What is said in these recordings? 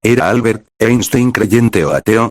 ¿Era Albert Einstein creyente o ateo?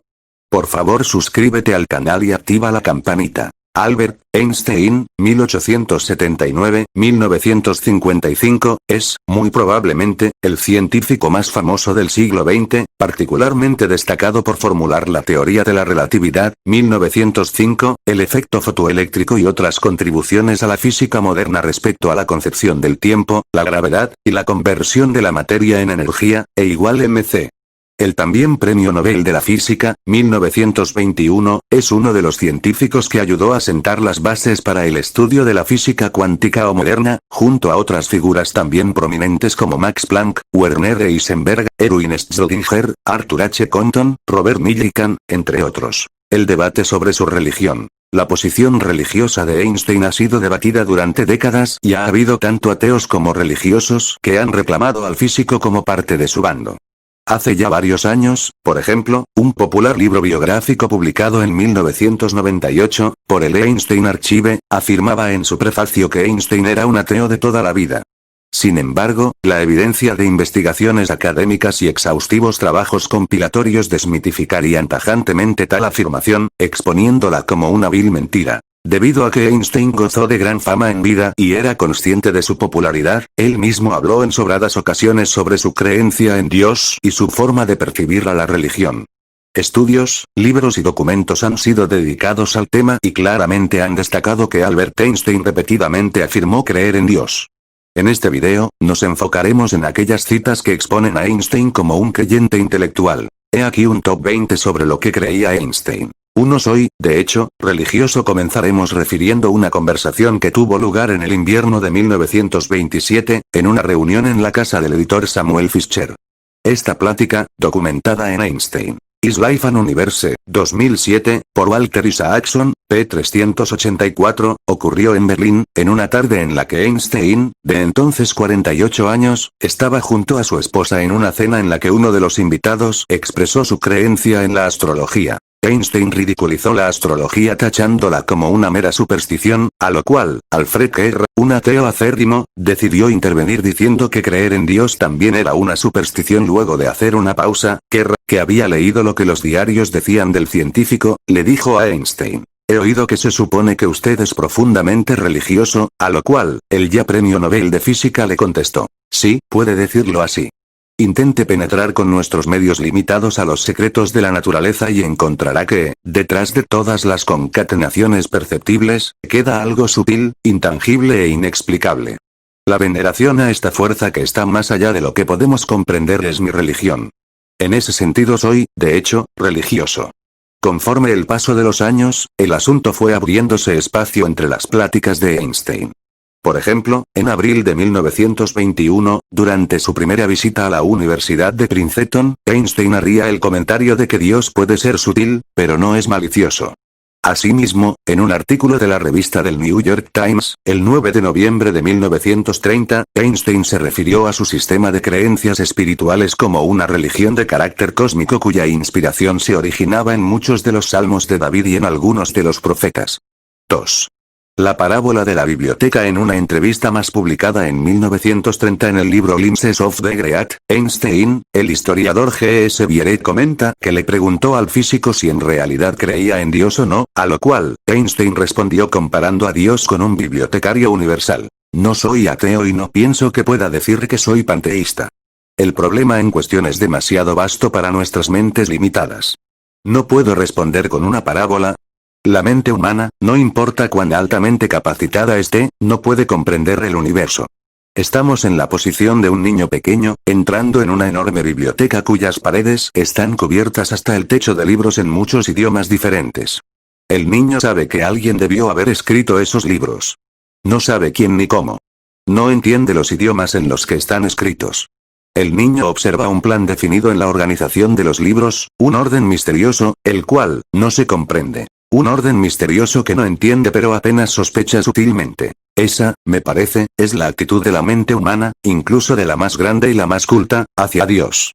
Por favor suscríbete al canal y activa la campanita. Albert Einstein, 1879-1955, es, muy probablemente, el científico más famoso del siglo XX, particularmente destacado por formular la teoría de la relatividad, 1905, el efecto fotoeléctrico y otras contribuciones a la física moderna respecto a la concepción del tiempo, la gravedad, y la conversión de la materia en energía, E = mc. El también Premio Nobel de la Física, 1921, es uno de los científicos que ayudó a sentar las bases para el estudio de la física cuántica o moderna, junto a otras figuras también prominentes como Max Planck, Werner Heisenberg, Erwin Schrödinger, Arthur H. Compton, Robert Millikan, entre otros. El debate sobre su religión. La posición religiosa de Einstein ha sido debatida durante décadas y ha habido tanto ateos como religiosos que han reclamado al físico como parte de su bando. Hace ya varios años, por ejemplo, un popular libro biográfico publicado en 1998, por el Einstein Archive, afirmaba en su prefacio que Einstein era un ateo de toda la vida. Sin embargo, la evidencia de investigaciones académicas y exhaustivos trabajos compilatorios desmitificarían tajantemente tal afirmación, exponiéndola como una vil mentira. Debido a que Einstein gozó de gran fama en vida y era consciente de su popularidad, él mismo habló en sobradas ocasiones sobre su creencia en Dios y su forma de percibir a la religión. Estudios, libros y documentos han sido dedicados al tema y claramente han destacado que Albert Einstein repetidamente afirmó creer en Dios. En este video, nos enfocaremos en aquellas citas que exponen a Einstein como un creyente intelectual. He aquí un top 20 sobre lo que creía Einstein. Uno soy, de hecho, religioso. Comenzaremos refiriendo una conversación que tuvo lugar en el invierno de 1927, en una reunión en la casa del editor Samuel Fischer. Esta plática, documentada en Einstein Is Life an Universe, 2007, por Walter Isaacson, p. 384, ocurrió en Berlín, en una tarde en la que Einstein, de entonces 48 años, estaba junto a su esposa en una cena en la que uno de los invitados expresó su creencia en la astrología. Einstein ridiculizó la astrología tachándola como una mera superstición, a lo cual, Alfred Kerr, un ateo acérrimo, decidió intervenir diciendo que creer en Dios también era una superstición. Luego de hacer una pausa, Kerr, que había leído lo que los diarios decían del científico, le dijo a Einstein: he oído que se supone que usted es profundamente religioso, a lo cual, el ya Premio Nobel de Física le contestó: sí, puede decirlo así. Intente penetrar con nuestros medios limitados a los secretos de la naturaleza y encontrará que, detrás de todas las concatenaciones perceptibles, queda algo sutil, intangible e inexplicable. La veneración a esta fuerza que está más allá de lo que podemos comprender es mi religión. En ese sentido soy, de hecho, religioso. Conforme el paso de los años, el asunto fue abriéndose espacio entre las pláticas de Einstein. Por ejemplo, en abril de 1921, durante su primera visita a la Universidad de Princeton, Einstein haría el comentario de que Dios puede ser sutil, pero no es malicioso. Asimismo, en un artículo de la revista del New York Times, el 9 de noviembre de 1930, Einstein se refirió a su sistema de creencias espirituales como una religión de carácter cósmico cuya inspiración se originaba en muchos de los salmos de David y en algunos de los profetas. 2. La parábola de la biblioteca. En una entrevista más publicada en 1930 en el libro Glimpses of the Great Einstein, el historiador G.S. Bieret comenta que le preguntó al físico si en realidad creía en Dios o no, a lo cual, Einstein respondió comparando a Dios con un bibliotecario universal: no soy ateo y no pienso que pueda decir que soy panteísta. El problema en cuestión es demasiado vasto para nuestras mentes limitadas. No puedo responder con una parábola. La mente humana, no importa cuán altamente capacitada esté, no puede comprender el universo. Estamos en la posición de un niño pequeño, entrando en una enorme biblioteca cuyas paredes están cubiertas hasta el techo de libros en muchos idiomas diferentes. El niño sabe que alguien debió haber escrito esos libros. No sabe quién ni cómo. No entiende los idiomas en los que están escritos. El niño observa un plan definido en la organización de los libros, un orden misterioso, el cual no se comprende. Un orden misterioso que no entiende pero apenas sospecha sutilmente. Esa, me parece, es la actitud de la mente humana, incluso de la más grande y la más culta, hacia Dios.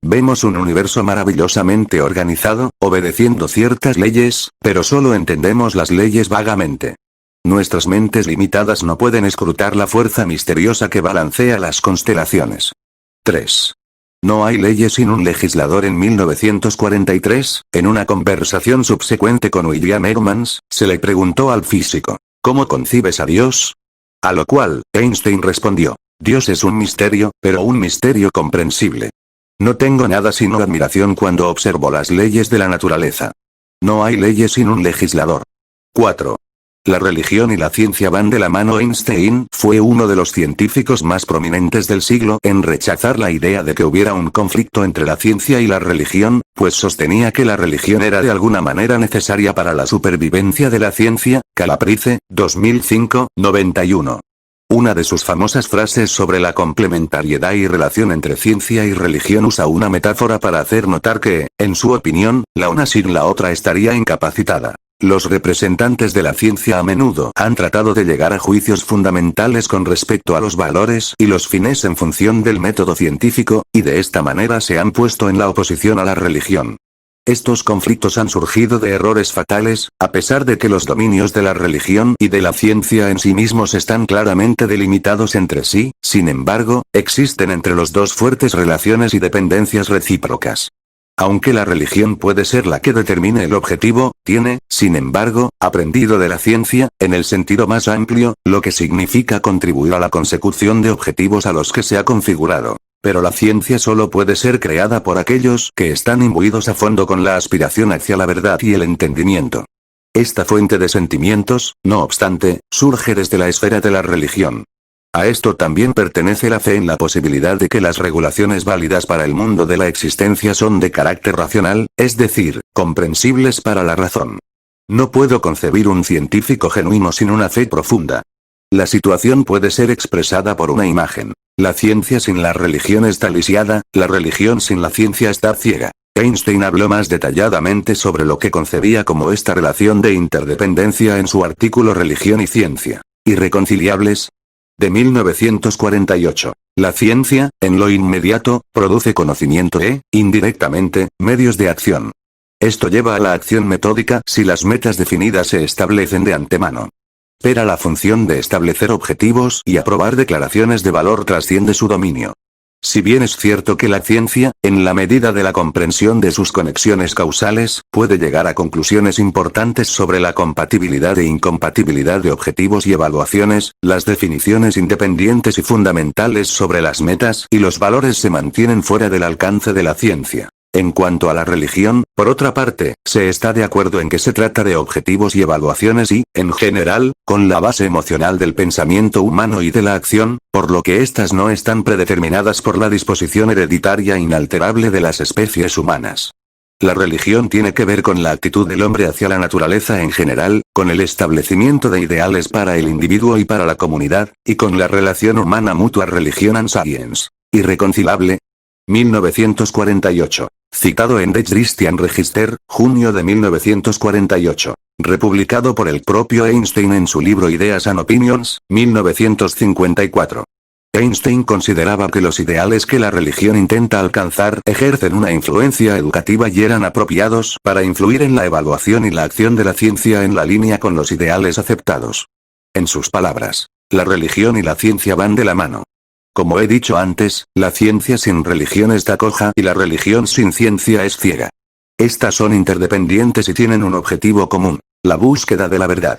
Vemos un universo maravillosamente organizado, obedeciendo ciertas leyes, pero solo entendemos las leyes vagamente. Nuestras mentes limitadas no pueden escrutar la fuerza misteriosa que balancea las constelaciones. 3. No hay leyes sin un legislador. En 1943, en una conversación subsecuente con William Hermans, se le preguntó al físico, ¿cómo concibes a Dios? A lo cual, Einstein respondió, Dios es un misterio, pero un misterio comprensible. No tengo nada sino admiración cuando observo las leyes de la naturaleza. No hay leyes sin un legislador. 4. La religión y la ciencia van de la mano. Einstein fue uno de los científicos más prominentes del siglo en rechazar la idea de que hubiera un conflicto entre la ciencia y la religión, pues sostenía que la religión era de alguna manera necesaria para la supervivencia de la ciencia. Calabrese, 2005, 91. Una de sus famosas frases sobre la complementariedad y relación entre ciencia y religión usa una metáfora para hacer notar que, en su opinión, la una sin la otra estaría incapacitada. Los representantes de la ciencia a menudo han tratado de llegar a juicios fundamentales con respecto a los valores y los fines en función del método científico, y de esta manera se han puesto en la oposición a la religión. Estos conflictos han surgido de errores fatales, a pesar de que los dominios de la religión y de la ciencia en sí mismos están claramente delimitados entre sí. Sin embargo, existen entre los dos fuertes relaciones y dependencias recíprocas. Aunque la religión puede ser la que determine el objetivo, tiene, sin embargo, aprendido de la ciencia, en el sentido más amplio, lo que significa contribuir a la consecución de objetivos a los que se ha configurado. Pero la ciencia solo puede ser creada por aquellos que están imbuidos a fondo con la aspiración hacia la verdad y el entendimiento. Esta fuente de sentimientos, no obstante, surge desde la esfera de la religión. A esto también pertenece la fe en la posibilidad de que las regulaciones válidas para el mundo de la existencia son de carácter racional, es decir, comprensibles para la razón. No puedo concebir un científico genuino sin una fe profunda. La situación puede ser expresada por una imagen. La ciencia sin la religión está lisiada, la religión sin la ciencia está ciega. Einstein habló más detalladamente sobre lo que concebía como esta relación de interdependencia en su artículo Religión y ciencia, irreconciliables, de 1948. La ciencia, en lo inmediato, produce conocimiento e, indirectamente, medios de acción. Esto lleva a la acción metódica si las metas definidas se establecen de antemano. Pero la función de establecer objetivos y aprobar declaraciones de valor trasciende su dominio. Si bien es cierto que la ciencia, en la medida de la comprensión de sus conexiones causales, puede llegar a conclusiones importantes sobre la compatibilidad e incompatibilidad de objetivos y evaluaciones, las definiciones independientes y fundamentales sobre las metas y los valores se mantienen fuera del alcance de la ciencia. En cuanto a la religión, por otra parte, se está de acuerdo en que se trata de objetivos y evaluaciones y, en general, con la base emocional del pensamiento humano y de la acción, por lo que éstas no están predeterminadas por la disposición hereditaria inalterable de las especies humanas. La religión tiene que ver con la actitud del hombre hacia la naturaleza en general, con el establecimiento de ideales para el individuo y para la comunidad, y con la relación humana mutua. Religion and Science. Irreconcilable. 1948. Citado en The Christian Register, junio de 1948. Republicado por el propio Einstein en su libro Ideas and Opinions, 1954. Einstein consideraba que los ideales que la religión intenta alcanzar ejercen una influencia educativa y eran apropiados para influir en la evaluación y la acción de la ciencia en la línea con los ideales aceptados. En sus palabras, la religión y la ciencia van de la mano. Como he dicho antes, la ciencia sin religión está coja y la religión sin ciencia es ciega. Estas son interdependientes y tienen un objetivo común, la búsqueda de la verdad.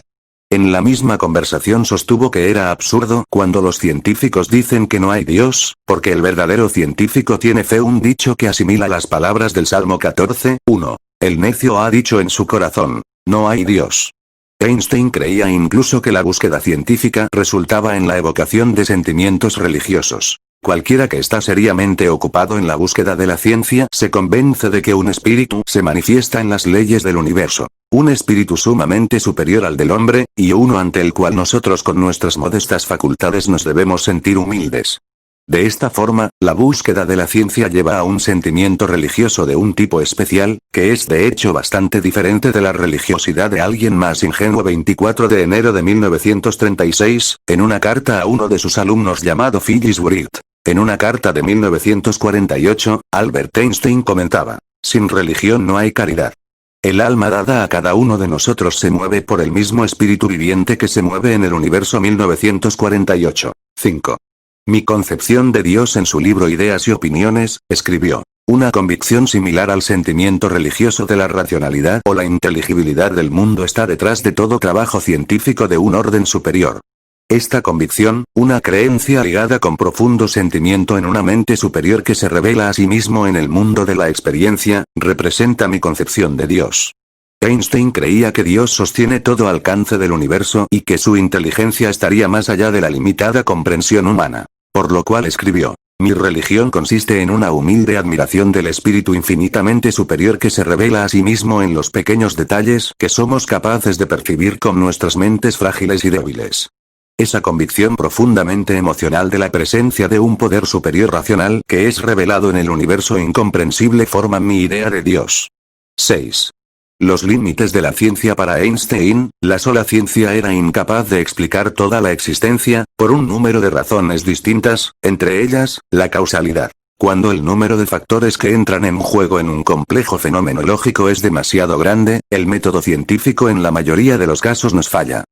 En la misma conversación sostuvo que era absurdo cuando los científicos dicen que no hay Dios, porque el verdadero científico tiene fe, un dicho que asimila las palabras del Salmo 14, 1. El necio ha dicho en su corazón, no hay Dios. Einstein creía incluso que la búsqueda científica resultaba en la evocación de sentimientos religiosos. Cualquiera que está seriamente ocupado en la búsqueda de la ciencia se convence de que un espíritu se manifiesta en las leyes del universo. Un espíritu sumamente superior al del hombre, y uno ante el cual nosotros con nuestras modestas facultades nos debemos sentir humildes. De esta forma, la búsqueda de la ciencia lleva a un sentimiento religioso de un tipo especial, que es de hecho bastante diferente de la religiosidad de alguien más ingenuo. 24 de enero de 1936, en una carta a uno de sus alumnos llamado Phyllis Wright. En una carta de 1948, Albert Einstein comentaba: sin religión no hay caridad. El alma dada a cada uno de nosotros se mueve por el mismo espíritu viviente que se mueve en el universo. 1948. 5. Mi concepción de Dios. En su libro Ideas y Opiniones, escribió: una convicción similar al sentimiento religioso de la racionalidad o la inteligibilidad del mundo está detrás de todo trabajo científico de un orden superior. Esta convicción, una creencia ligada con profundo sentimiento en una mente superior que se revela a sí mismo en el mundo de la experiencia, representa mi concepción de Dios. Einstein creía que Dios sostiene todo alcance del universo y que su inteligencia estaría más allá de la limitada comprensión humana. Por lo cual escribió: mi religión consiste en una humilde admiración del espíritu infinitamente superior que se revela a sí mismo en los pequeños detalles que somos capaces de percibir con nuestras mentes frágiles y débiles. Esa convicción profundamente emocional de la presencia de un poder superior racional que es revelado en el universo incomprensible forman mi idea de Dios. 6. Los límites de la ciencia. Para Einstein, la sola ciencia era incapaz de explicar toda la existencia, por un número de razones distintas, entre ellas, la causalidad. Cuando el número de factores que entran en juego en un complejo fenómeno lógico es demasiado grande, el método científico en la mayoría de los casos nos falla.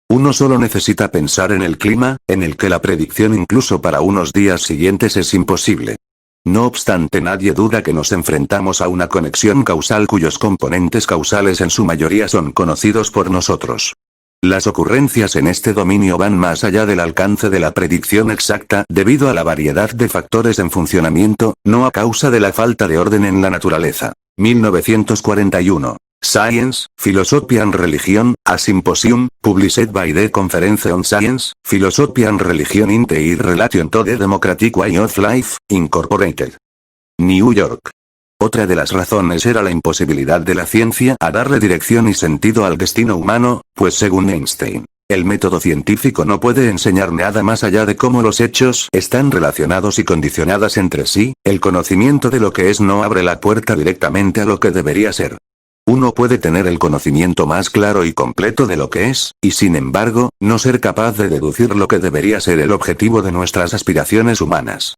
Uno solo necesita pensar en el clima, en el que la predicción incluso para unos días siguientes es imposible. No obstante, nadie duda que nos enfrentamos a una conexión causal cuyos componentes causales en su mayoría son conocidos por nosotros. Las ocurrencias en este dominio van más allá del alcance de la predicción exacta debido a la variedad de factores en funcionamiento, no a causa de la falta de orden en la naturaleza. 1941. Science, Philosophy and Religion, a Symposium, published by the Conference on Science, Philosophy and Religion in the Relation to the Democratic Way of Life, Incorporated. New York. Otra de las razones era la imposibilidad de la ciencia a darle dirección y sentido al destino humano, pues según Einstein, el método científico no puede enseñar nada más allá de cómo los hechos están relacionados y condicionados entre sí. El conocimiento de lo que es no abre la puerta directamente a lo que debería ser. Uno puede tener el conocimiento más claro y completo de lo que es, y sin embargo, no ser capaz de deducir lo que debería ser el objetivo de nuestras aspiraciones humanas.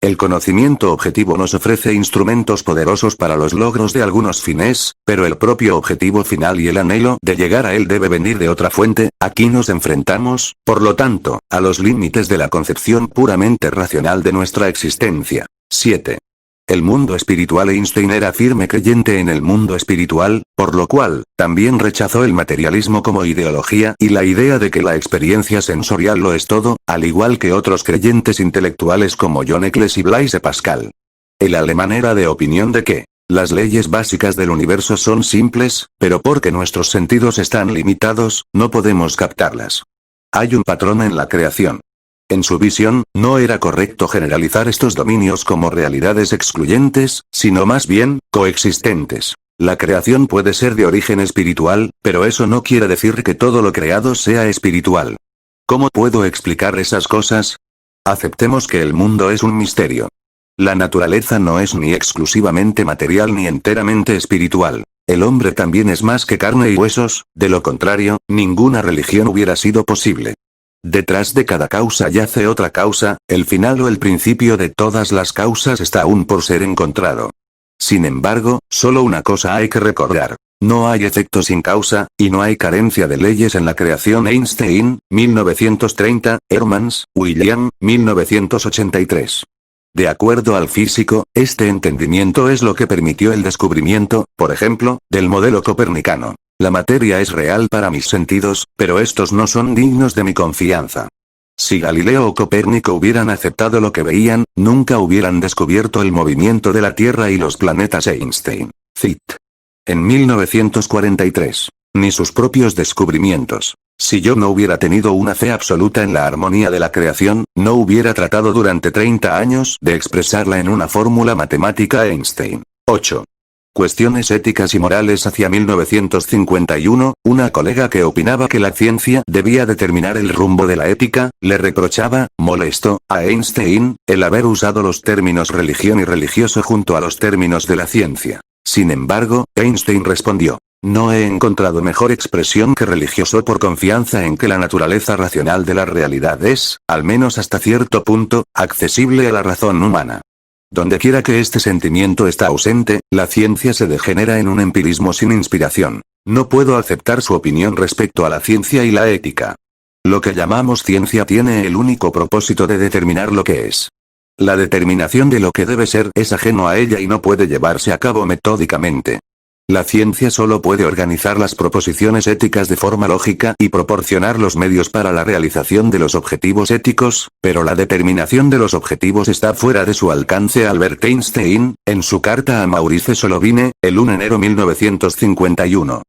El conocimiento objetivo nos ofrece instrumentos poderosos para los logros de algunos fines, pero el propio objetivo final y el anhelo de llegar a él debe venir de otra fuente. Aquí nos enfrentamos, por lo tanto, a los límites de la concepción puramente racional de nuestra existencia. 7. El mundo espiritual. Einstein era firme creyente en el mundo espiritual, por lo cual, también rechazó el materialismo como ideología y la idea de que la experiencia sensorial lo es todo, al igual que otros creyentes intelectuales como John Eccles y Blaise Pascal. El alemán era de opinión de que las leyes básicas del universo son simples, pero porque nuestros sentidos están limitados, no podemos captarlas. Hay un patrón en la creación. En su visión, no era correcto generalizar estos dominios como realidades excluyentes, sino más bien, coexistentes. La creación puede ser de origen espiritual, pero eso no quiere decir que todo lo creado sea espiritual. ¿Cómo puedo explicar esas cosas? Aceptemos que el mundo es un misterio. La naturaleza no es ni exclusivamente material ni enteramente espiritual. El hombre también es más que carne y huesos, de lo contrario, ninguna religión hubiera sido posible. Detrás de cada causa yace otra causa, el final o el principio de todas las causas está aún por ser encontrado. Sin embargo, solo una cosa hay que recordar. No hay efecto sin causa, y no hay carencia de leyes en la creación. Einstein, 1930, Hermans, William, 1983. De acuerdo al físico, este entendimiento es lo que permitió el descubrimiento, por ejemplo, del modelo copernicano. La materia es real para mis sentidos, pero estos no son dignos de mi confianza. Si Galileo o Copérnico hubieran aceptado lo que veían, nunca hubieran descubierto el movimiento de la Tierra y los planetas. Einstein. Cit. En 1943. Ni sus propios descubrimientos. Si yo no hubiera tenido una fe absoluta en la armonía de la creación, no hubiera tratado durante 30 años de expresarla en una fórmula matemática. Einstein. 8. Cuestiones éticas y morales. Hacia 1951, una colega que opinaba que la ciencia debía determinar el rumbo de la ética, le reprochaba, molesto, a Einstein, el haber usado los términos religión y religioso junto a los términos de la ciencia. Sin embargo, Einstein respondió: no he encontrado mejor expresión que religioso por confianza en que la naturaleza racional de la realidad es, al menos hasta cierto punto, accesible a la razón humana. Dondequiera que este sentimiento está ausente, la ciencia se degenera en un empirismo sin inspiración. No puedo aceptar su opinión respecto a la ciencia y la ética. Lo que llamamos ciencia tiene el único propósito de determinar lo que es. La determinación de lo que debe ser es ajeno a ella y no puede llevarse a cabo metódicamente. La ciencia solo puede organizar las proposiciones éticas de forma lógica y proporcionar los medios para la realización de los objetivos éticos, pero la determinación de los objetivos está fuera de su alcance. Albert Einstein, en su carta a Maurice Solovine, el 1 de enero de 1951.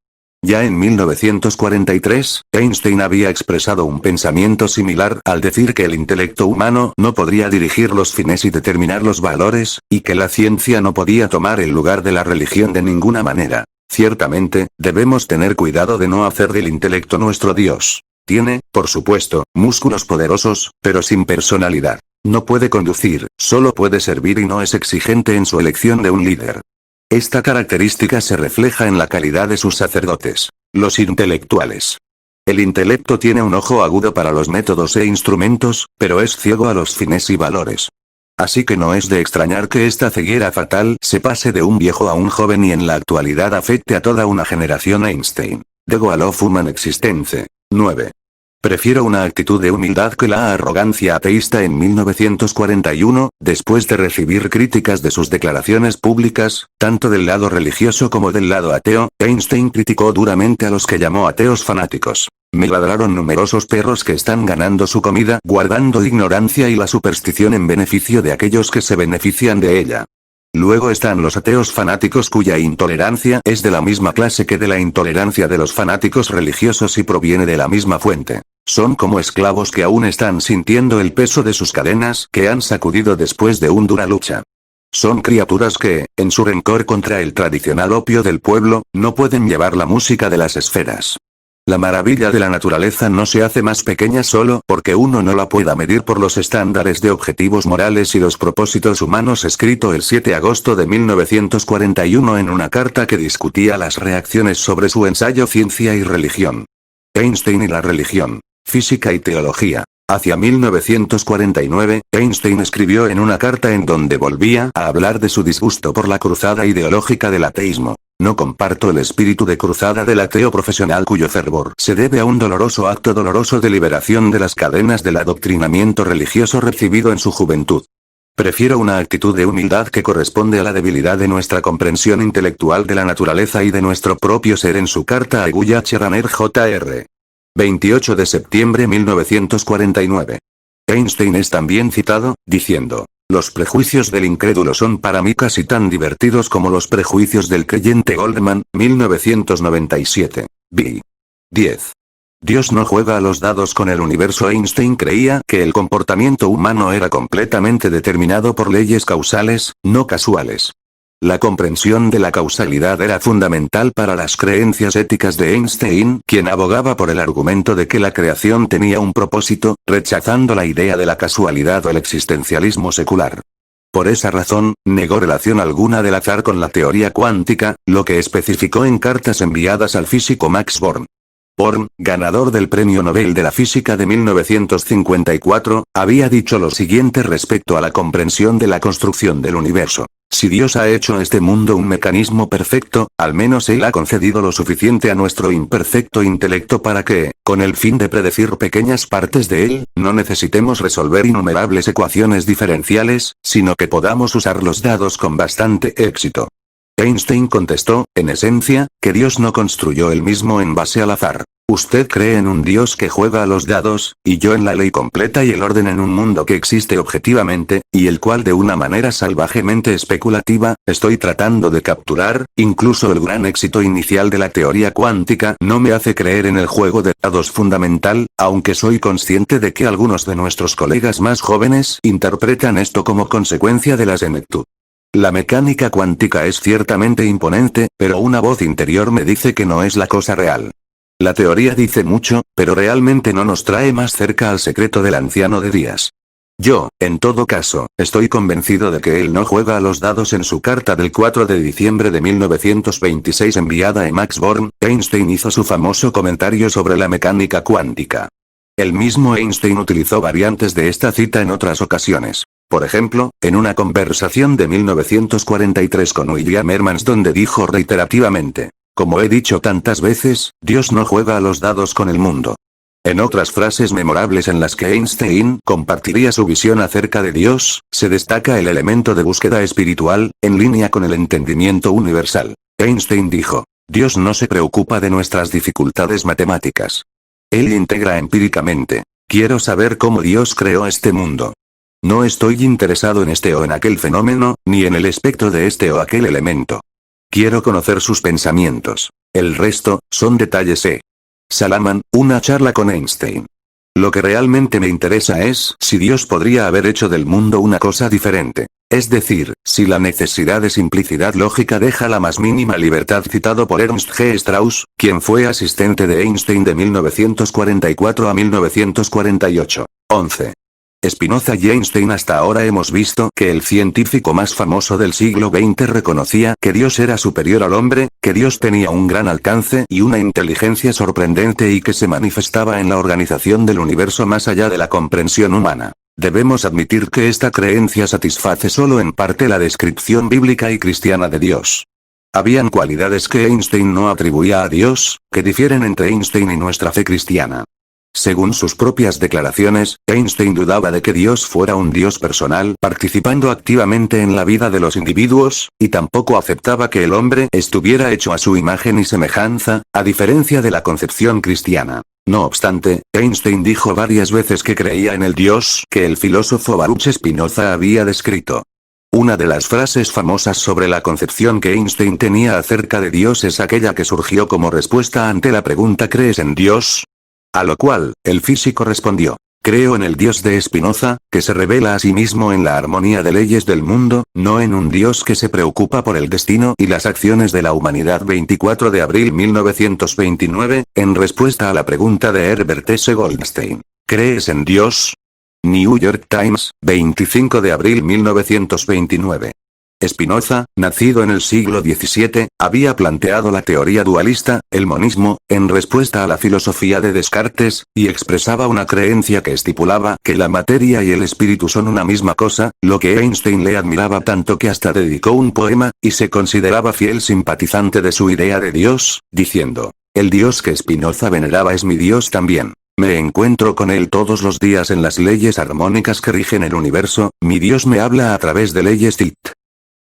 Ya en 1943, Einstein había expresado un pensamiento similar al decir que el intelecto humano no podría dirigir los fines y determinar los valores, y que la ciencia no podía tomar el lugar de la religión de ninguna manera. Ciertamente, debemos tener cuidado de no hacer del intelecto nuestro Dios. Tiene, por supuesto, músculos poderosos, pero sin personalidad. No puede conducir, solo puede servir y no es exigente en su elección de un líder. Esta característica se refleja en la calidad de sus sacerdotes, los intelectuales. El intelecto tiene un ojo agudo para los métodos e instrumentos, pero es ciego a los fines y valores. Así que no es de extrañar que esta ceguera fatal se pase de un viejo a un joven y en la actualidad afecte a toda una generación. Einstein. The Goal of Human Existence. 9. Prefiero una actitud de humildad que la arrogancia ateísta. En 1941, después de recibir críticas de sus declaraciones públicas, tanto del lado religioso como del lado ateo, Einstein criticó duramente a los que llamó ateos fanáticos. Me ladraron numerosos perros que están ganando su comida guardando ignorancia y la superstición en beneficio de aquellos que se benefician de ella. Luego están los ateos fanáticos cuya intolerancia es de la misma clase que de la intolerancia de los fanáticos religiosos y proviene de la misma fuente. Son como esclavos que aún están sintiendo el peso de sus cadenas que han sacudido después de una dura lucha. Son criaturas que, en su rencor contra el tradicional opio del pueblo, no pueden llevar la música de las esferas. La maravilla de la naturaleza no se hace más pequeña solo porque uno no la pueda medir por los estándares de objetivos morales y los propósitos humanos. Escrito el 7 de agosto de 1941 en una carta que discutía las reacciones sobre su ensayo Ciencia y Religión. Einstein y la religión, física y teología. Hacia 1949, Einstein escribió en una carta en donde volvía a hablar de su disgusto por la cruzada ideológica del ateísmo. No comparto el espíritu de cruzada del ateo profesional cuyo fervor se debe a un doloroso acto doloroso de liberación de las cadenas del adoctrinamiento religioso recibido en su juventud. Prefiero una actitud de humildad que corresponde a la debilidad de nuestra comprensión intelectual de la naturaleza y de nuestro propio ser. En su carta a Guyache Raner Jr. 28 de septiembre de 1949. Einstein es también citado, diciendo: los prejuicios del incrédulo son para mí casi tan divertidos como los prejuicios del creyente. Goldman, 1997. B. 10. Dios no juega a los dados con el universo. Einstein creía que el comportamiento humano era completamente determinado por leyes causales, no casuales. La comprensión de la causalidad era fundamental para las creencias éticas de Einstein, quien abogaba por el argumento de que la creación tenía un propósito, rechazando la idea de la casualidad o el existencialismo secular. Por esa razón, negó relación alguna del azar con la teoría cuántica, lo que especificó en cartas enviadas al físico Max Born. Born, ganador del Premio Nobel de la Física de 1954, había dicho lo siguiente respecto a la comprensión de la construcción del universo: si Dios ha hecho este mundo un mecanismo perfecto, al menos Él ha concedido lo suficiente a nuestro imperfecto intelecto para que, con el fin de predecir pequeñas partes de él, no necesitemos resolver innumerables ecuaciones diferenciales, sino que podamos usar los dados con bastante éxito. Einstein contestó, en esencia, que Dios no construyó él mismo en base al azar. Usted cree en un Dios que juega a los dados, y yo en la ley completa y el orden en un mundo que existe objetivamente, y el cual de una manera salvajemente especulativa, estoy tratando de capturar. Incluso el gran éxito inicial de la teoría cuántica no me hace creer en el juego de dados fundamental, aunque soy consciente de que algunos de nuestros colegas más jóvenes interpretan esto como consecuencia de la senectud. La mecánica cuántica es ciertamente imponente, pero una voz interior me dice que no es la cosa real. La teoría dice mucho, pero realmente no nos trae más cerca al secreto del anciano de días. Yo, en todo caso, estoy convencido de que él no juega a los dados. En su carta del 4 de diciembre de 1926 enviada a Max Born, Einstein hizo su famoso comentario sobre la mecánica cuántica. El mismo Einstein utilizó variantes de esta cita en otras ocasiones. Por ejemplo, en una conversación de 1943 con William Hermans donde dijo reiterativamente: como he dicho tantas veces, Dios no juega a los dados con el mundo. En otras frases memorables en las que Einstein compartiría su visión acerca de Dios, se destaca el elemento de búsqueda espiritual, en línea con el entendimiento universal. Einstein dijo: Dios no se preocupa de nuestras dificultades matemáticas. Él integra empíricamente. Quiero saber cómo Dios creó este mundo. No estoy interesado en este o en aquel fenómeno, ni en el espectro de este o aquel elemento. Quiero conocer sus pensamientos. El resto, son detalles. Salaman, una charla con Einstein. Lo que realmente me interesa es si Dios podría haber hecho del mundo una cosa diferente. Es decir, si la necesidad de simplicidad lógica deja la más mínima libertad. Citado por Ernst G. Strauss, quien fue asistente de Einstein de 1944 a 1948. 11. Spinoza y Einstein. Hasta ahora hemos visto que el científico más famoso del siglo XX reconocía que Dios era superior al hombre, que Dios tenía un gran alcance y una inteligencia sorprendente y que se manifestaba en la organización del universo más allá de la comprensión humana. Debemos admitir que esta creencia satisface solo en parte la descripción bíblica y cristiana de Dios. Habían cualidades que Einstein no atribuía a Dios, que difieren entre Einstein y nuestra fe cristiana. Según sus propias declaraciones, Einstein dudaba de que Dios fuera un Dios personal participando activamente en la vida de los individuos, y tampoco aceptaba que el hombre estuviera hecho a su imagen y semejanza, a diferencia de la concepción cristiana. No obstante, Einstein dijo varias veces que creía en el Dios que el filósofo Baruch Spinoza había descrito. Una de las frases famosas sobre la concepción que Einstein tenía acerca de Dios es aquella que surgió como respuesta ante la pregunta ¿crees en Dios? A lo cual, el físico respondió: creo en el Dios de Spinoza, que se revela a sí mismo en la armonía de leyes del mundo, no en un Dios que se preocupa por el destino y las acciones de la humanidad. 24 de abril 1929, en respuesta a la pregunta de Herbert S. Goldstein: ¿crees en Dios? New York Times, 25 de abril 1929. Spinoza, nacido en el siglo XVII, había planteado la teoría dualista, el monismo, en respuesta a la filosofía de Descartes, y expresaba una creencia que estipulaba que la materia y el espíritu son una misma cosa, lo que Einstein le admiraba tanto que hasta dedicó un poema, y se consideraba fiel simpatizante de su idea de Dios, diciendo: el Dios que Spinoza veneraba es mi Dios también. Me encuentro con él todos los días en las leyes armónicas que rigen el universo, mi Dios me habla a través de leyes Tit.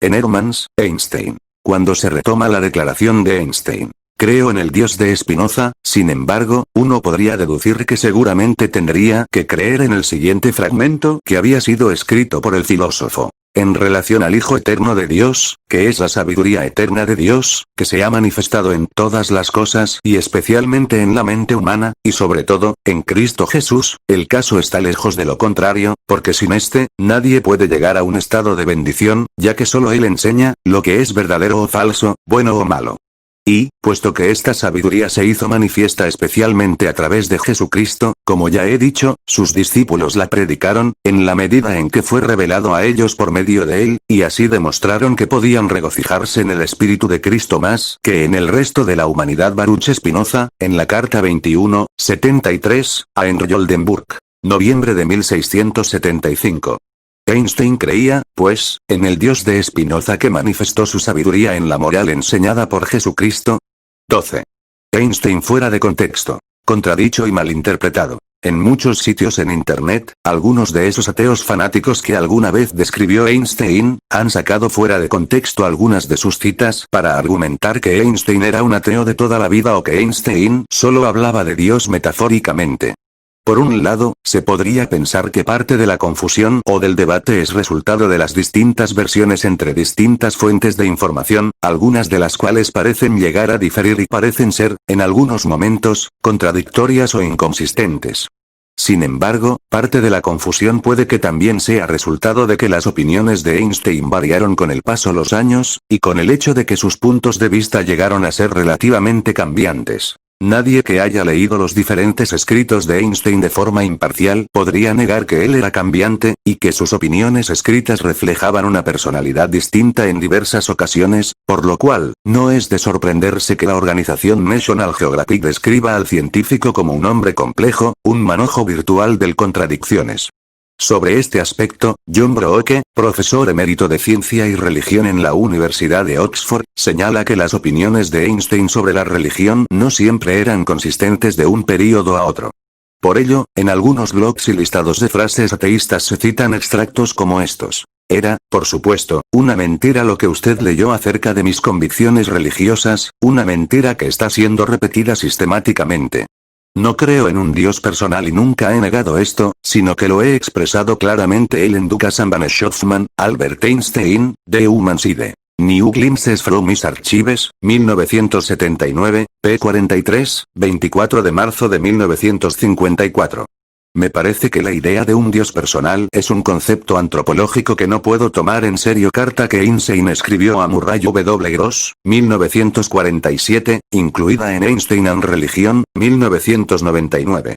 En Hermans, Einstein. Cuando se retoma la declaración de Einstein: creo en el Dios de Spinoza, sin embargo, uno podría deducir que seguramente tendría que creer en el siguiente fragmento que había sido escrito por el filósofo. En relación al Hijo Eterno de Dios, que es la sabiduría eterna de Dios, que se ha manifestado en todas las cosas y especialmente en la mente humana, y sobre todo, en Cristo Jesús, el caso está lejos de lo contrario, porque sin este, nadie puede llegar a un estado de bendición, ya que solo Él enseña, lo que es verdadero o falso, bueno o malo. Y, puesto que esta sabiduría se hizo manifiesta especialmente a través de Jesucristo, como ya he dicho, sus discípulos la predicaron, en la medida en que fue revelado a ellos por medio de él, y así demostraron que podían regocijarse en el Espíritu de Cristo más que en el resto de la humanidad. Baruch Spinoza, en la carta 21, 73, a Henry Oldenburg. Noviembre de 1675. Einstein creía, pues, en el Dios de Spinoza que manifestó su sabiduría en la moral enseñada por Jesucristo. 12. Einstein fuera de contexto. Contradicho y malinterpretado. En muchos sitios en Internet, algunos de esos ateos fanáticos que alguna vez describió Einstein, han sacado fuera de contexto algunas de sus citas para argumentar que Einstein era un ateo de toda la vida o que Einstein solo hablaba de Dios metafóricamente. Por un lado, se podría pensar que parte de la confusión o del debate es resultado de las distintas versiones entre distintas fuentes de información, algunas de las cuales parecen llegar a diferir y parecen ser, en algunos momentos, contradictorias o inconsistentes. Sin embargo, parte de la confusión puede que también sea resultado de que las opiniones de Einstein variaron con el paso de los años, y con el hecho de que sus puntos de vista llegaron a ser relativamente cambiantes. Nadie que haya leído los diferentes escritos de Einstein de forma imparcial podría negar que él era cambiante, y que sus opiniones escritas reflejaban una personalidad distinta en diversas ocasiones, por lo cual, no es de sorprenderse que la organización National Geographic describa al científico como un hombre complejo, un manojo virtual de contradicciones. Sobre este aspecto, John Brooke, profesor emérito de Ciencia y Religión en la Universidad de Oxford, señala que las opiniones de Einstein sobre la religión no siempre eran consistentes de un período a otro. Por ello, en algunos blogs y listados de frases ateístas se citan extractos como estos. Era, por supuesto, una mentira lo que usted leyó acerca de mis convicciones religiosas, una mentira que está siendo repetida sistemáticamente. No creo en un Dios personal y nunca he negado esto, sino que lo he expresado claramente en Dukas and Hoffman, Albert Einstein, The Human Side. New Glimpses from His Archives, 1979, p. 43, 24 de marzo de 1954. Me parece que la idea de un Dios personal es un concepto antropológico que no puedo tomar en serio. Carta que Einstein escribió a Murray W. Gross, 1947, incluida en Einstein and Religion, 1999.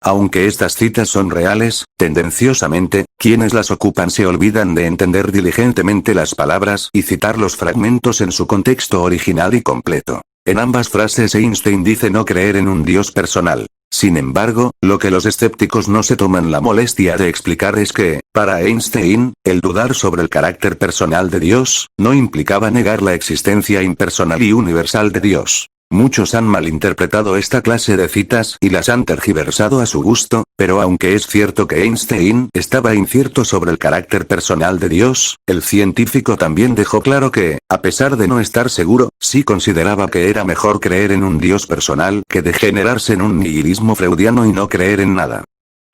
Aunque estas citas son reales, tendenciosamente, quienes las ocupan se olvidan de entender diligentemente las palabras y citar los fragmentos en su contexto original y completo. En ambas frases Einstein dice no creer en un Dios personal. Sin embargo, lo que los escépticos no se toman la molestia de explicar es que, para Einstein, el dudar sobre el carácter personal de Dios, no implicaba negar la existencia impersonal y universal de Dios. Muchos han malinterpretado esta clase de citas y las han tergiversado a su gusto, pero aunque es cierto que Einstein estaba incierto sobre el carácter personal de Dios, el científico también dejó claro que, a pesar de no estar seguro, sí consideraba que era mejor creer en un Dios personal que degenerarse en un nihilismo freudiano y no creer en nada.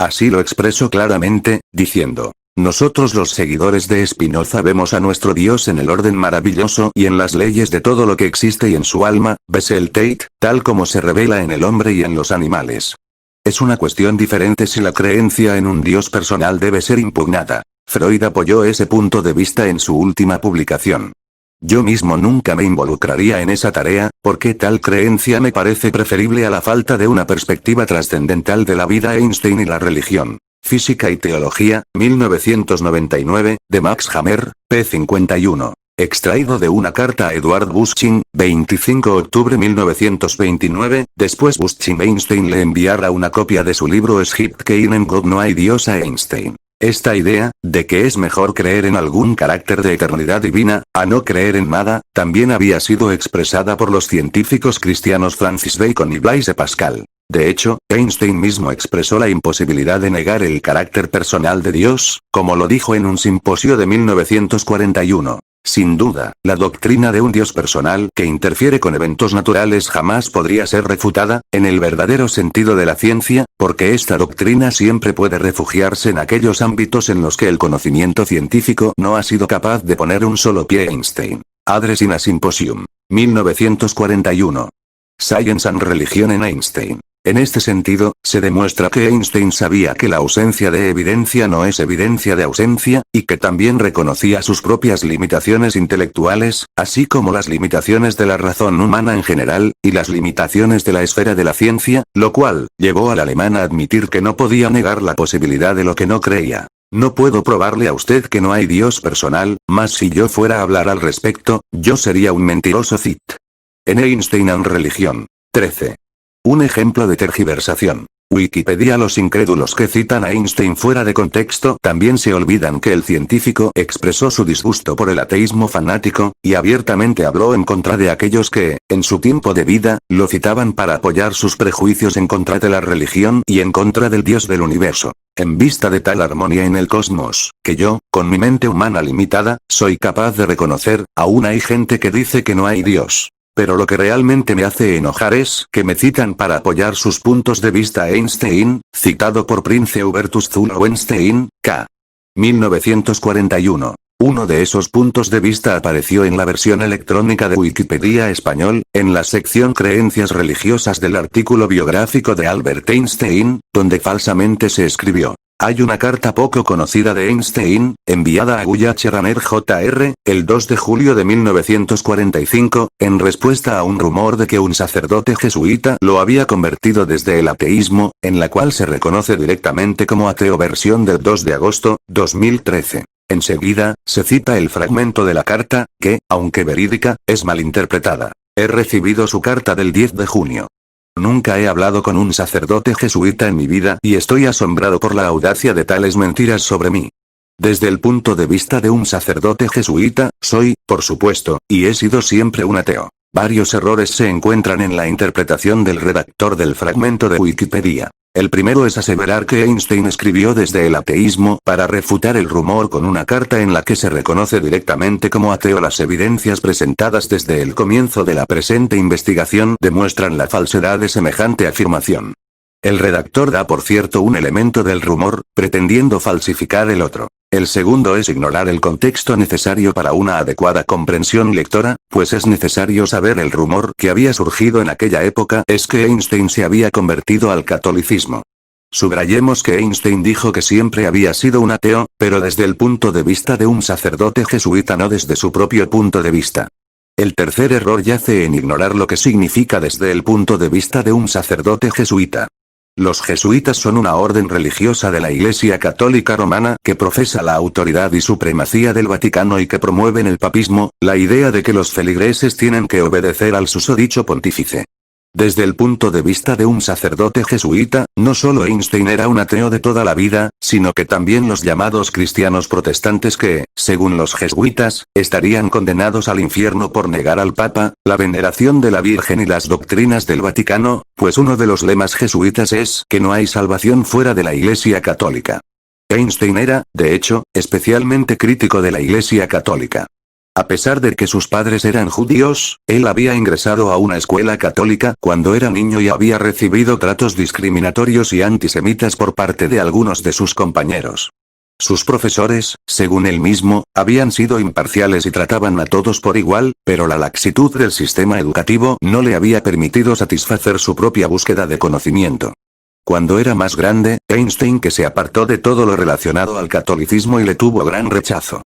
Así lo expresó claramente, diciendo: nosotros los seguidores de Spinoza vemos a nuestro Dios en el orden maravilloso y en las leyes de todo lo que existe y en su alma, Bessel Tate, tal como se revela en el hombre y en los animales. Es una cuestión diferente si la creencia en un Dios personal debe ser impugnada. Freud apoyó ese punto de vista en su última publicación. Yo mismo nunca me involucraría en esa tarea, porque tal creencia me parece preferible a la falta de una perspectiva trascendental de la vida Einstein y la religión. Física y Teología, 1999, de Max Hammer, p. 51. Extraído de una carta a Edward Busching, 25 de octubre 1929, después Busching Einstein le enviara una copia de su libro Es gibt keinen Gott, no hay Dios a Einstein. Esta idea, de que es mejor creer en algún carácter de eternidad divina, a no creer en nada, también había sido expresada por los científicos cristianos Francis Bacon y Blaise Pascal. De hecho, Einstein mismo expresó la imposibilidad de negar el carácter personal de Dios, como lo dijo en un simposio de 1941. Sin duda, la doctrina de un Dios personal que interfiere con eventos naturales jamás podría ser refutada, en el verdadero sentido de la ciencia, porque esta doctrina siempre puede refugiarse en aquellos ámbitos en los que el conocimiento científico no ha sido capaz de poner un solo pie. Einstein. Address in a Symposium. 1941. Science and Religion en Einstein. En este sentido, se demuestra que Einstein sabía que la ausencia de evidencia no es evidencia de ausencia, y que también reconocía sus propias limitaciones intelectuales, así como las limitaciones de la razón humana en general, y las limitaciones de la esfera de la ciencia, lo cual llevó al alemán a admitir que no podía negar la posibilidad de lo que no creía. No puedo probarle a usted que no hay Dios personal, mas si yo fuera a hablar al respecto, yo sería un mentiroso cit. En Einstein and Religion. 13. Un ejemplo de tergiversación. Wikipedia. Los incrédulos que citan a Einstein fuera de contexto también se olvidan que el científico expresó su disgusto por el ateísmo fanático, y abiertamente habló en contra de aquellos que, en su tiempo de vida, lo citaban para apoyar sus prejuicios en contra de la religión y en contra del Dios del universo. En vista de tal armonía en el cosmos, que yo, con mi mente humana limitada, soy capaz de reconocer, aún hay gente que dice que no hay Dios. Pero lo que realmente me hace enojar es que me citan para apoyar sus puntos de vista. Einstein, citado por Prince Hubertus Zulowenstein, k. 1941. Uno de esos puntos de vista apareció en la versión electrónica de Wikipedia español, en la sección Creencias religiosas del artículo biográfico de Albert Einstein, donde falsamente se escribió: Hay una carta poco conocida de Einstein, enviada a Gullah Raner Jr., el 2 de julio de 1945, en respuesta a un rumor de que un sacerdote jesuita lo había convertido desde el ateísmo, en la cual se reconoce directamente como ateo, versión del 2 de agosto, 2013. Enseguida, se cita el fragmento de la carta, que, aunque verídica, es malinterpretada. He recibido su carta del 10 de junio. Nunca he hablado con un sacerdote jesuita en mi vida y estoy asombrado por la audacia de tales mentiras sobre mí. Desde el punto de vista de un sacerdote jesuita, soy, por supuesto, y he sido siempre un ateo. Varios errores se encuentran en la interpretación del redactor del fragmento de Wikipedia. El primero es aseverar que Einstein escribió desde el ateísmo para refutar el rumor con una carta en la que se reconoce directamente como ateo. Las evidencias presentadas desde el comienzo de la presente investigación demuestran la falsedad de semejante afirmación. El redactor da por cierto un elemento del rumor, pretendiendo falsificar el otro. El segundo es ignorar el contexto necesario para una adecuada comprensión lectora, pues es necesario saber el rumor que había surgido en aquella época es que Einstein se había convertido al catolicismo. Subrayemos que Einstein dijo que siempre había sido un ateo, pero desde el punto de vista de un sacerdote jesuita, no desde su propio punto de vista. El tercer error yace en ignorar lo que significa desde el punto de vista de un sacerdote jesuita. Los jesuitas son una orden religiosa de la Iglesia Católica Romana que profesa la autoridad y supremacía del Vaticano y que promueven el papismo, la idea de que los feligreses tienen que obedecer al susodicho pontífice. Desde el punto de vista de un sacerdote jesuita, no solo Einstein era un ateo de toda la vida, sino que también los llamados cristianos protestantes que, según los jesuitas, estarían condenados al infierno por negar al Papa, la veneración de la Virgen y las doctrinas del Vaticano, pues uno de los lemas jesuitas es que no hay salvación fuera de la Iglesia Católica. Einstein era, de hecho, especialmente crítico de la Iglesia Católica. A pesar de que sus padres eran judíos, él había ingresado a una escuela católica cuando era niño y había recibido tratos discriminatorios y antisemitas por parte de algunos de sus compañeros. Sus profesores, según él mismo, habían sido imparciales y trataban a todos por igual, pero la laxitud del sistema educativo no le había permitido satisfacer su propia búsqueda de conocimiento. Cuando era más grande, Einstein que se apartó de todo lo relacionado al catolicismo y le tuvo gran rechazo.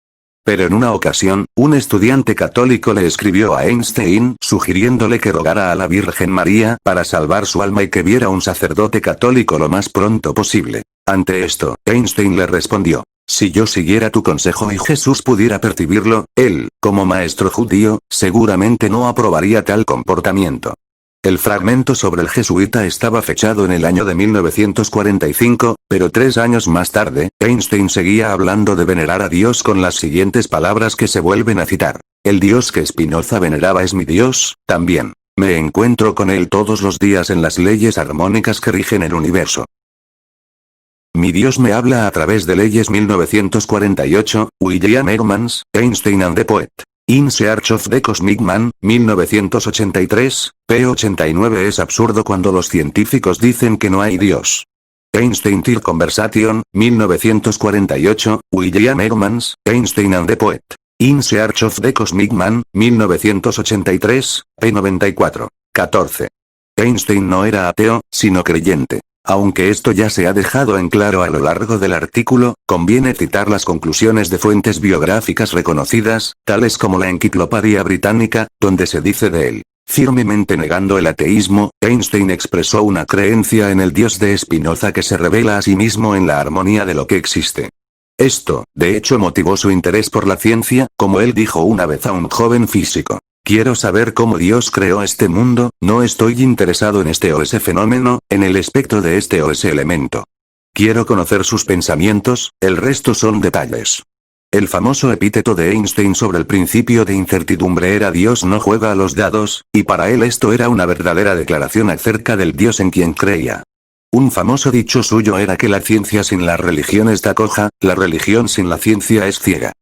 Pero en una ocasión, un estudiante católico le escribió a Einstein sugiriéndole que rogara a la Virgen María para salvar su alma y que viera un sacerdote católico lo más pronto posible. Ante esto, Einstein le respondió: si yo siguiera tu consejo y Jesús pudiera percibirlo, él, como maestro judío, seguramente no aprobaría tal comportamiento. El fragmento sobre el jesuita estaba fechado en el año de 1945, pero 3 años más tarde, Einstein seguía hablando de venerar a Dios con las siguientes palabras que se vuelven a citar: el Dios que Spinoza veneraba es mi Dios, también. Me encuentro con él todos los días en las leyes armónicas que rigen el universo. Mi Dios me habla a través de leyes. 1948, William Emmons, Einstein and the Poet. In Search of the Cosmic Man, 1983, p. 89. Es absurdo cuando los científicos dicen que no hay Dios. Einstein Tear Conversation, 1948, William Emmons, Einstein and the Poet. In Search of the Cosmic Man, 1983, p. 94. 14. Einstein no era ateo, sino creyente. Aunque esto ya se ha dejado en claro a lo largo del artículo, conviene citar las conclusiones de fuentes biográficas reconocidas, tales como la Enciclopedia Británica, donde se dice de él: firmemente negando el ateísmo, Einstein expresó una creencia en el Dios de Spinoza que se revela a sí mismo en la armonía de lo que existe. Esto, de hecho, motivó su interés por la ciencia, como él dijo una vez a un joven físico: quiero saber cómo Dios creó este mundo, no estoy interesado en este o ese fenómeno, en el espectro de este o ese elemento. Quiero conocer sus pensamientos, el resto son detalles. El famoso epíteto de Einstein sobre el principio de incertidumbre era: Dios no juega a los dados, y para él esto era una verdadera declaración acerca del Dios en quien creía. Un famoso dicho suyo era que la ciencia sin la religión está coja, la religión sin la ciencia es ciega.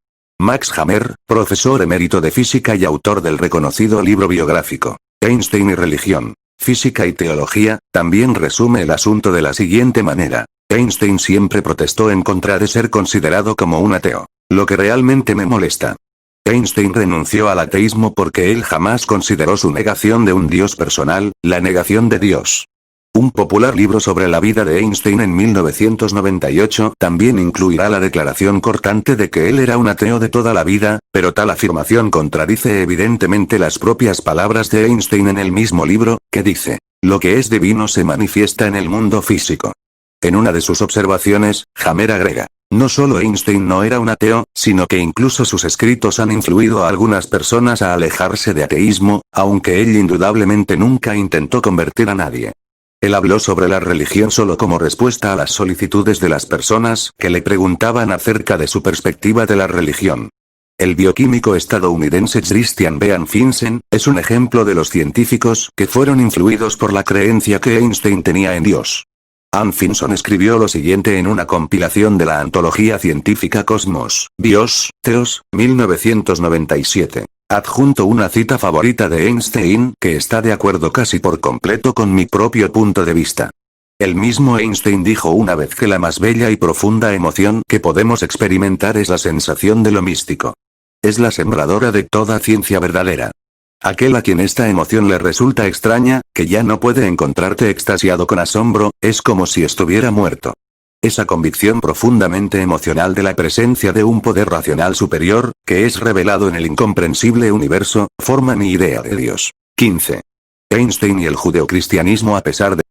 Max Hammer, profesor emérito de física y autor del reconocido libro biográfico, Einstein y religión, física y teología, también resume el asunto de la siguiente manera: Einstein siempre protestó en contra de ser considerado como un ateo. Lo que realmente me molesta. Einstein renunció al ateísmo porque él jamás consideró su negación de un Dios personal, la negación de Dios. Un popular libro sobre la vida de Einstein en 1998 también incluirá la declaración cortante de que él era un ateo de toda la vida, pero tal afirmación contradice evidentemente las propias palabras de Einstein en el mismo libro, que dice: lo que es divino se manifiesta en el mundo físico. En una de sus observaciones, Hammer agrega: no solo Einstein no era un ateo, sino que incluso sus escritos han influido a algunas personas a alejarse de ateísmo, aunque él indudablemente nunca intentó convertir a nadie. Él habló sobre la religión solo como respuesta a las solicitudes de las personas que le preguntaban acerca de su perspectiva de la religión. El bioquímico estadounidense Christian Bean Finsen es un ejemplo de los científicos que fueron influidos por la creencia que Einstein tenía en Dios. Ann Finson escribió lo siguiente en una compilación de la antología científica Cosmos, Bios, Theos, 1997. Adjunto una cita favorita de Einstein que está de acuerdo casi por completo con mi propio punto de vista. El mismo Einstein dijo una vez que la más bella y profunda emoción que podemos experimentar es la sensación de lo místico. Es la sembradora de toda ciencia verdadera. Aquel a quien esta emoción le resulta extraña, que ya no puede encontrarte extasiado con asombro, es como si estuviera muerto. Esa convicción profundamente emocional de la presencia de un poder racional superior, que es revelado en el incomprensible universo, forma mi idea de Dios. 15. Einstein y el judeocristianismo. A pesar de